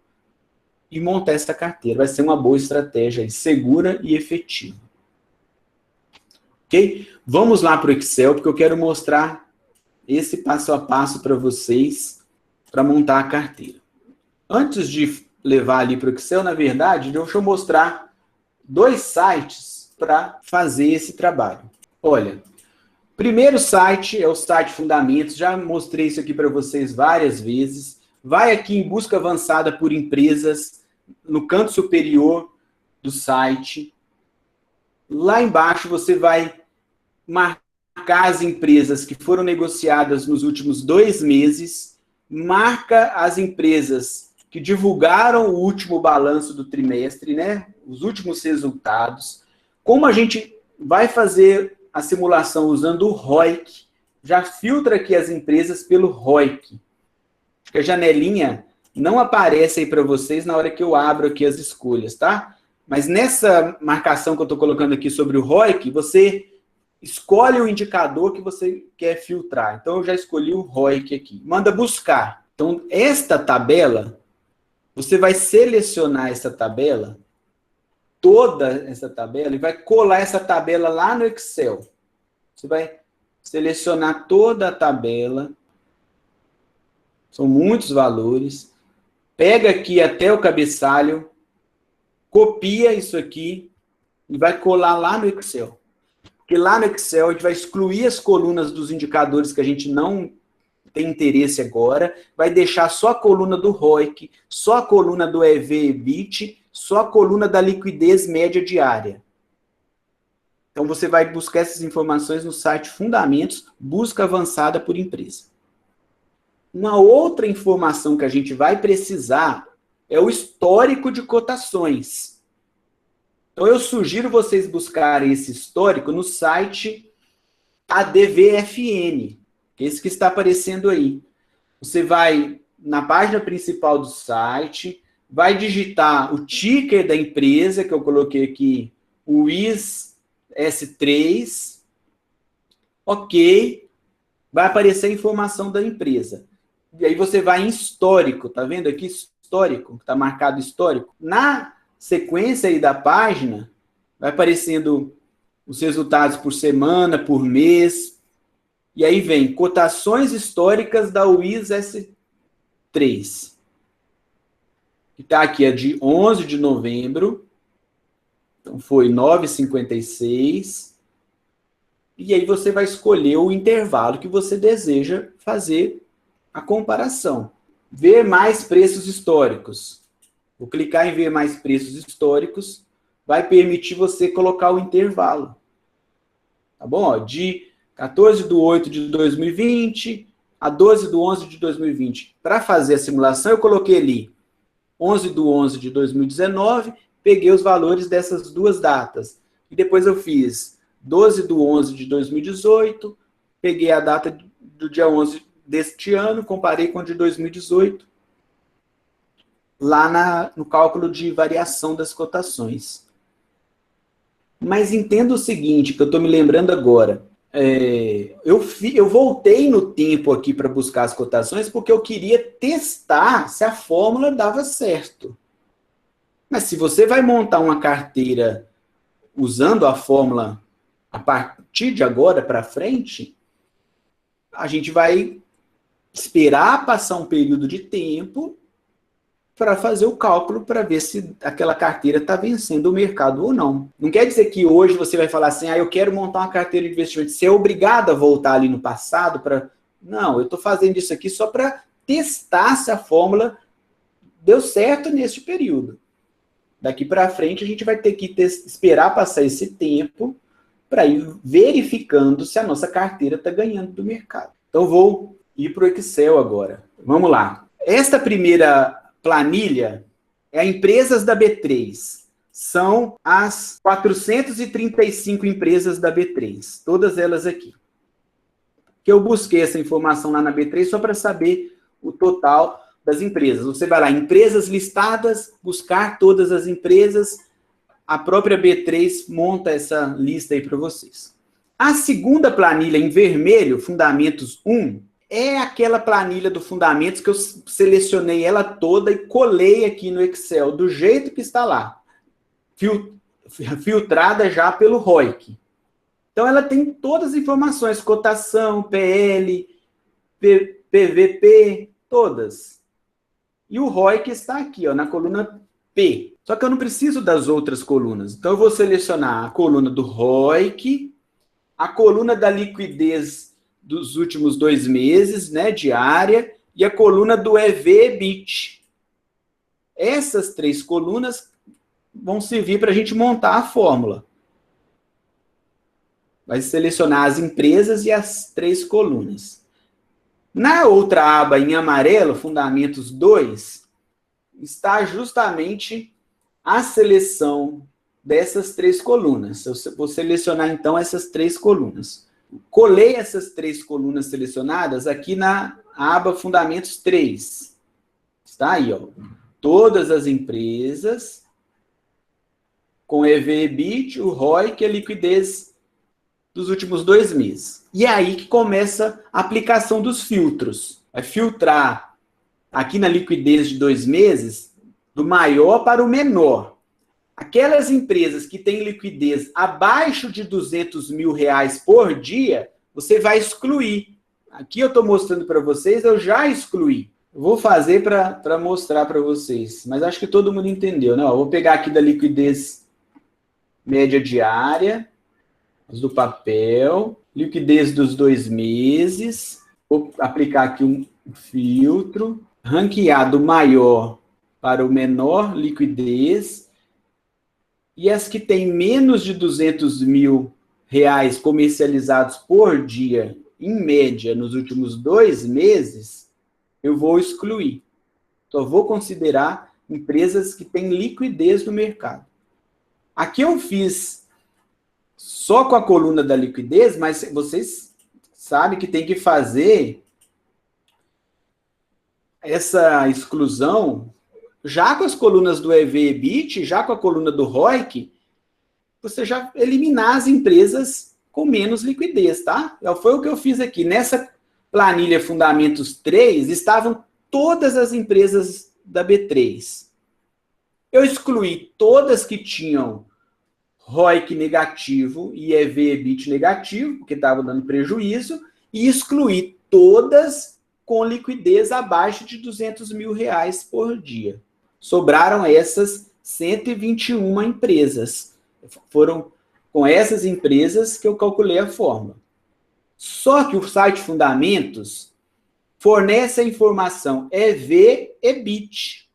e montar essa carteira. Vai ser uma boa estratégia, segura e efetiva. Ok? Vamos lá para o Excel, porque eu quero mostrar esse passo a passo para vocês para montar a carteira. Antes de levar ali para o Excel, na verdade, deixa eu mostrar 2 sites para fazer esse trabalho. Olha, primeiro site é o site Fundamentos, já mostrei isso aqui para vocês várias vezes. Vai aqui em busca avançada por empresas, no canto superior do site. Lá embaixo você vai marcar as empresas que foram negociadas nos últimos 2 meses, marca as empresas que divulgaram o último balanço do trimestre, né? Os últimos resultados. Como a gente vai fazer a simulação usando o ROIC, já filtra aqui as empresas pelo ROIC. Acho que a janelinha não aparece aí para vocês na hora que eu abro aqui as escolhas, tá? Mas nessa marcação que eu estou colocando aqui sobre o ROIC, você escolhe o indicador que você quer filtrar. Então, eu já escolhi o ROIC aqui. Manda buscar. Então, esta tabela, você vai selecionar essa tabela, toda essa tabela, e vai colar essa tabela lá no Excel. Você vai selecionar toda a tabela. São muitos valores. Pega aqui até o cabeçalho, copia isso aqui e vai colar lá no Excel. Porque lá no Excel a gente vai excluir as colunas dos indicadores que a gente não tem interesse agora, vai deixar só a coluna do ROIC, só a coluna do EV/EBIT, só a coluna da liquidez média diária. Então você vai buscar essas informações no site Fundamentos, busca avançada por empresa. Uma outra informação que a gente vai precisar é o histórico de cotações. Então, eu sugiro vocês buscarem esse histórico no site ADVFN, esse que está aparecendo aí. Você vai na página principal do site, vai digitar o ticker da empresa, que eu coloquei aqui, o IS S3, ok, vai aparecer a informação da empresa. E aí você vai em histórico, tá vendo aqui histórico, que está marcado histórico? Na sequência aí da página, vai aparecendo os resultados por semana, por mês, e aí vem cotações históricas da WIS S3. Que está aqui, é de 11 de novembro, então foi 9,56, e aí você vai escolher o intervalo que você deseja fazer a comparação. Ver mais preços históricos. Vou clicar em ver mais preços históricos, vai permitir você colocar o intervalo. Tá bom? Ó, de 14/8 de 2020 a 12/11 de 2020. Para fazer a simulação, eu coloquei ali 11/11 de 2019, peguei os valores dessas 2 datas. E depois eu fiz 12/11 de 2018, peguei a data do dia 11 deste ano, comparei com a de 2018, lá no cálculo de variação das cotações. Mas entenda o seguinte, que eu estou me lembrando agora. Eu voltei no tempo aqui para buscar as cotações porque eu queria testar se a fórmula dava certo. Mas se você vai montar uma carteira usando a fórmula a partir de agora para frente, a gente vai esperar passar um período de tempo para fazer o cálculo para ver se aquela carteira está vencendo o mercado ou não. Não quer dizer que hoje você vai falar assim, eu quero montar uma carteira de investimento. Você é obrigado a voltar ali no passado para... Não, eu estou fazendo isso aqui só para testar se a fórmula deu certo neste período. Daqui para frente a gente vai ter que esperar passar esse tempo para ir verificando se a nossa carteira está ganhando do mercado. Então vou ir para o Excel agora. Vamos lá. Esta primeira planilha é a empresas da B3. são as 435 empresas da B3, todas elas aqui. Que eu busquei essa informação lá na B3 só para saber o total das empresas. Você vai lá, empresas listadas, buscar todas as empresas, a própria B3 monta essa lista aí para vocês. A segunda planilha em vermelho, Fundamentos 1, é aquela planilha do Fundamentos que eu selecionei ela toda e colei aqui no Excel, do jeito que está lá, filtrada já pelo ROIC. Então, ela tem todas as informações, cotação, PL, PVP, todas. E o ROIC está aqui, ó, na coluna P. Só que eu não preciso das outras colunas. Então, eu vou selecionar a coluna do ROIC, a coluna da liquidez dos últimos 2 meses, né, diária, e a coluna do EV/EBIT. Essas 3 colunas vão servir para a gente montar a fórmula. Vai selecionar as empresas e as 3 colunas. Na outra aba em amarelo, Fundamentos 2, está justamente a seleção dessas 3 colunas. Eu vou selecionar, então, essas 3 colunas. Colei essas 3 colunas selecionadas aqui na aba Fundamentos 3. Está aí, ó. Todas as empresas com EV/EBIT, o ROIC e a liquidez dos últimos 2 meses. E é aí que começa a aplicação dos filtros. Vai filtrar aqui na liquidez de 2 meses, do maior para o menor. Aquelas empresas que têm liquidez abaixo de R$200 mil por dia, você vai excluir. Aqui eu estou mostrando para vocês, eu já excluí. Eu vou fazer para mostrar para vocês, mas acho que todo mundo entendeu, né? Eu vou pegar aqui da liquidez média diária, do papel, liquidez dos 2 meses, vou aplicar aqui um filtro, ranquear do maior para o menor liquidez, e as que têm menos de R$200 mil comercializados por dia, em média, nos últimos 2 meses, eu vou excluir. Só vou considerar empresas que têm liquidez no mercado. Aqui eu fiz só com a coluna da liquidez, mas vocês sabem que tem que fazer essa exclusão já com as colunas do EV/EBIT, já com a coluna do ROIC, você já eliminar as empresas com menos liquidez, tá? Foi o que eu fiz aqui. Nessa planilha Fundamentos 3, estavam todas as empresas da B3. Eu excluí todas que tinham ROIC negativo e EV/EBIT negativo, porque estava dando prejuízo, e excluí todas com liquidez abaixo de R$200 mil por dia. Sobraram essas 121 empresas. Foram com essas empresas que eu calculei a fórmula. Só que o site Fundamentos fornece a informação EV/EBIT.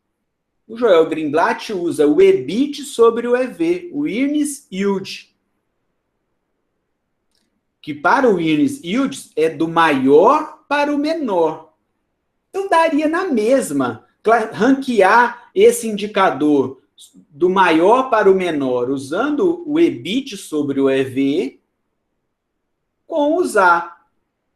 O Joel Greenblatt usa o EBIT sobre o EV, o Earnings Yield. Que para o Earnings Yield é do maior para o menor. Então daria na mesma ranquear esse indicador do maior para o menor usando o EBIT sobre o EV, com usar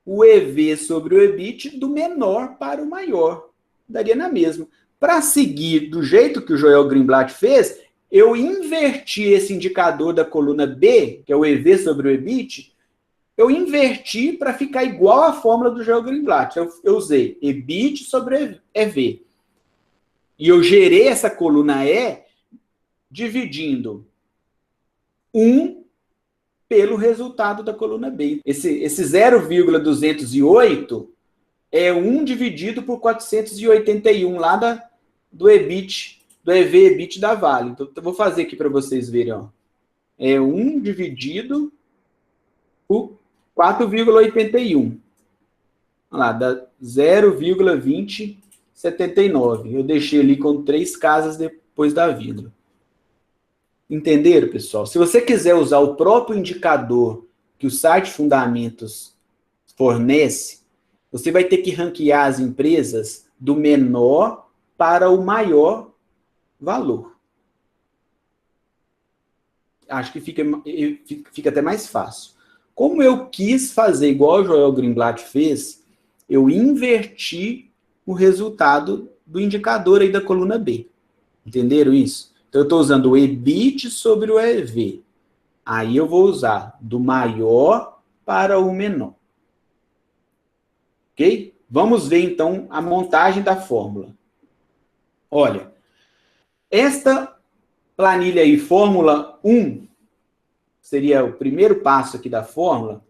o EV sobre o EBIT do menor para o maior. Daria na mesma. Para seguir do jeito que o Joel Greenblatt fez, eu inverti esse indicador da coluna B, que é o EV sobre o EBIT, eu inverti para ficar igual à fórmula do Joel Greenblatt. Eu usei EBIT sobre EV. E eu gerei essa coluna E dividindo 1 pelo resultado da coluna B. Esse 0,208 é 1 dividido por 481 lá do EBIT, do EV/EBIT da Vale. Então, eu vou fazer aqui para vocês verem. Ó. É 1 dividido por 4,81. Olha lá, dá 0,2079. Eu deixei ali com 3 casas depois da vírgula. Entenderam, pessoal? Se você quiser usar o próprio indicador que o site Fundamentos fornece, você vai ter que ranquear as empresas do menor para o maior valor. acho que fica até mais fácil. Como eu quis fazer igual o Joel Greenblatt fez, eu inverti o resultado do indicador aí da coluna B. Entenderam isso? Então, eu estou usando o EBIT sobre o EV. Aí eu vou usar do maior para o menor. Ok? Vamos ver, então, a montagem da fórmula. Olha, esta planilha aí, fórmula 1, seria o primeiro passo aqui da fórmula,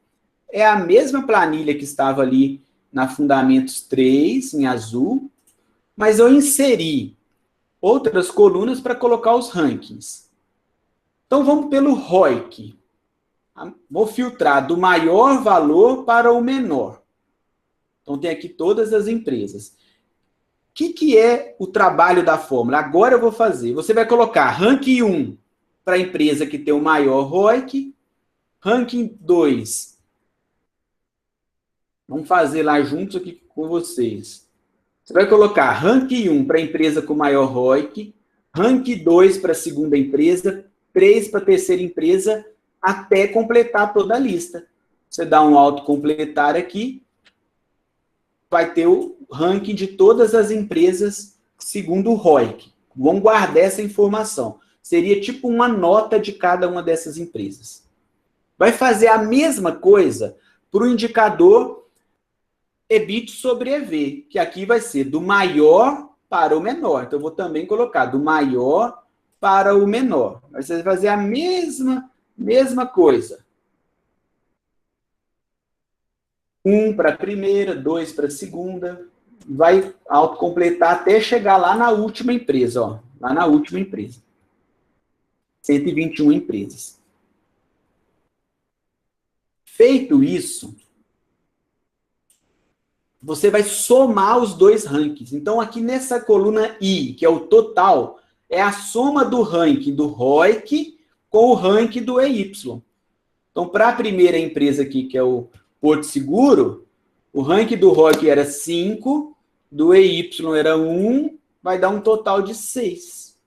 é a mesma planilha que estava ali na Fundamentos 3, em azul, mas eu inseri outras colunas para colocar os rankings. Então, vamos pelo ROIC. Vou filtrar do maior valor para o menor. Então, tem aqui todas as empresas. O que é o trabalho da fórmula? Agora eu vou fazer. Você vai colocar ranking 1 para a empresa que tem o maior ROIC, ranking 2. Vamos fazer lá juntos aqui com vocês. Você vai colocar ranking 1 para a empresa com maior ROIC, ranking 2 para a segunda empresa, 3 para a terceira empresa, até completar toda a lista. Você dá um autocompletar aqui, vai ter o ranking de todas as empresas segundo o ROIC. Vamos guardar essa informação. Seria tipo uma nota de cada uma dessas empresas. Vai fazer a mesma coisa para o indicador EBIT sobre EV, que aqui vai ser do maior para o menor. Então, eu vou também colocar do maior para o menor. Você vai fazer a mesma coisa. 1 para a primeira, 2 para a segunda. Vai autocompletar até chegar lá na última empresa. Ó, lá na última empresa. 121 empresas. Feito isso, você vai somar os dois rankings. Então, aqui nessa coluna I, que é o total, é a soma do ranking do ROIC com o ranking do EY. Então, para a primeira empresa aqui, que é o Porto Seguro, o ranking do ROIC era 5, do EY era 1, vai dar um total de 6.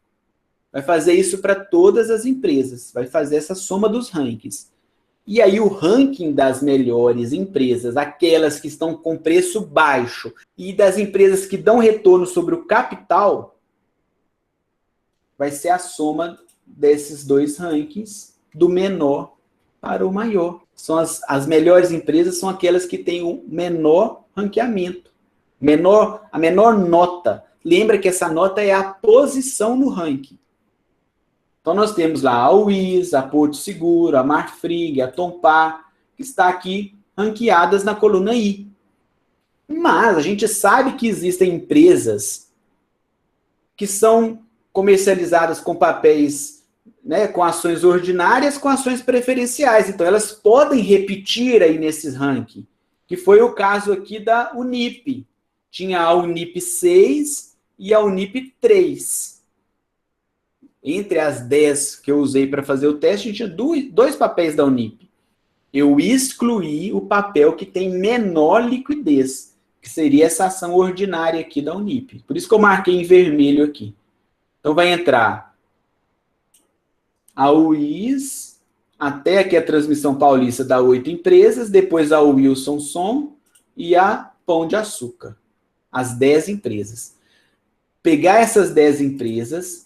Vai fazer isso para todas as empresas. Vai fazer essa soma dos rankings. E aí o ranking das melhores empresas, aquelas que estão com preço baixo, e das empresas que dão retorno sobre o capital, vai ser a soma desses dois rankings, do menor para o maior. São as melhores empresas são aquelas que têm o menor ranqueamento, a menor nota. Lembra que essa nota é a posição no ranking. Então, nós temos lá a UIS, a Porto Seguro, a Marfrig, a Tompar, que está aqui ranqueadas na coluna I. Mas a gente sabe que existem empresas que são comercializadas com papéis, né, com ações ordinárias, com ações preferenciais. Então, elas podem repetir aí nesses rankings, que foi o caso aqui da Unip. Tinha a Unip 6 e a Unip 3. Entre as 10 que eu usei para fazer o teste, tinha dois papéis da Unip. Eu excluí o papel que tem menor liquidez, que seria essa ação ordinária aqui da Unip. Por isso que eu marquei em vermelho aqui. Então, vai entrar a UIS, até aqui a Transmissão Paulista dá 8 empresas, depois a Wilson Som e a Pão de Açúcar. As 10 empresas. Pegar essas 10 empresas...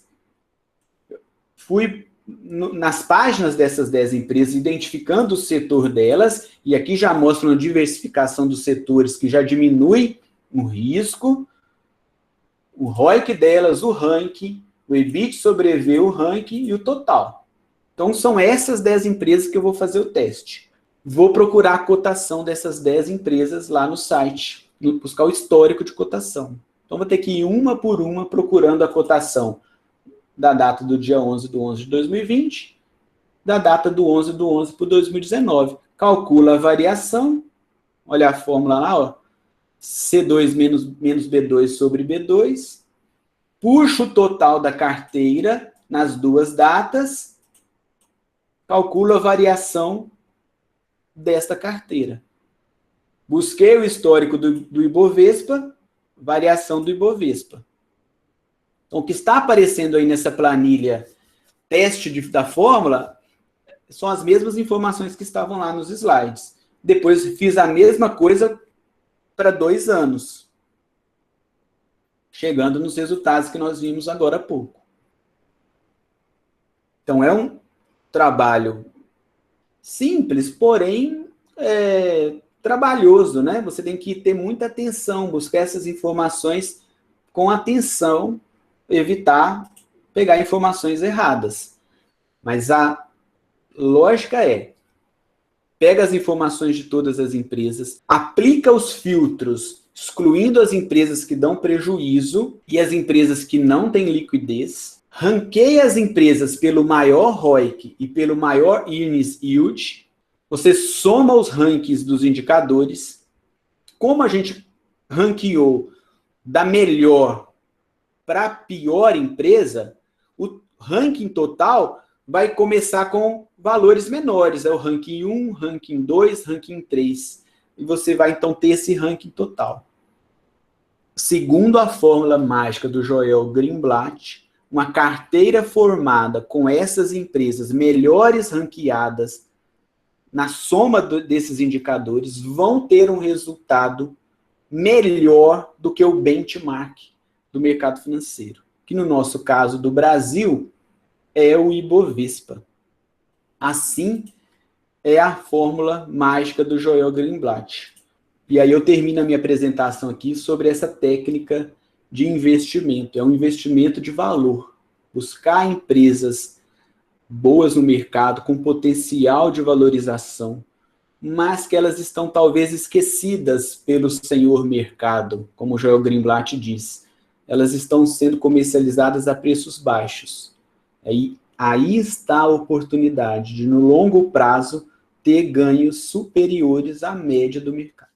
Fui nas páginas dessas 10 empresas, identificando o setor delas, e aqui já mostra uma diversificação dos setores que já diminui o risco, o ROIC delas, o ranking, o EBIT sobre EV, o ranking e o total. Então, são essas 10 empresas que eu vou fazer o teste. Vou procurar a cotação dessas 10 empresas lá no site, buscar o histórico de cotação. Então, vou ter que ir uma por uma procurando a cotação da data do dia 11/11 de 2020, da data do 11/11 por 2019. Calcula a variação, olha a fórmula lá, ó, C2 menos B2 sobre B2, puxa o total da carteira nas duas datas, calcula a variação desta carteira. Busquei o histórico do Ibovespa, variação do Ibovespa. Então, o que está aparecendo aí nessa planilha teste da fórmula são as mesmas informações que estavam lá nos slides. Depois fiz a mesma coisa para 2 anos, chegando nos resultados que nós vimos agora há pouco. Então, é um trabalho simples, porém trabalhoso, né? Você tem que ter muita atenção, buscar essas informações com atenção, evitar pegar informações erradas. Mas a lógica pega as informações de todas as empresas, aplica os filtros, excluindo as empresas que dão prejuízo e as empresas que não têm liquidez, ranqueia as empresas pelo maior ROIC e pelo maior earnings yield, você soma os rankings dos indicadores, como a gente ranqueou da melhor para a pior empresa, o ranking total vai começar com valores menores, é o ranking 1, ranking 2, ranking 3. E você vai, então, ter esse ranking total. Segundo a fórmula mágica do Joel Greenblatt, uma carteira formada com essas empresas melhores ranqueadas na soma desses indicadores vão ter um resultado melhor do que o benchmark do mercado financeiro, que no nosso caso do Brasil é o Ibovespa. Assim é a fórmula mágica do Joel Greenblatt. E aí eu termino a minha apresentação aqui sobre essa técnica de investimento. É um investimento de valor. Buscar empresas boas no mercado, com potencial de valorização, mas que elas estão talvez esquecidas pelo senhor mercado, como o Joel Greenblatt diz. Elas estão sendo comercializadas a preços baixos. Aí está a oportunidade de, no longo prazo, ter ganhos superiores à média do mercado.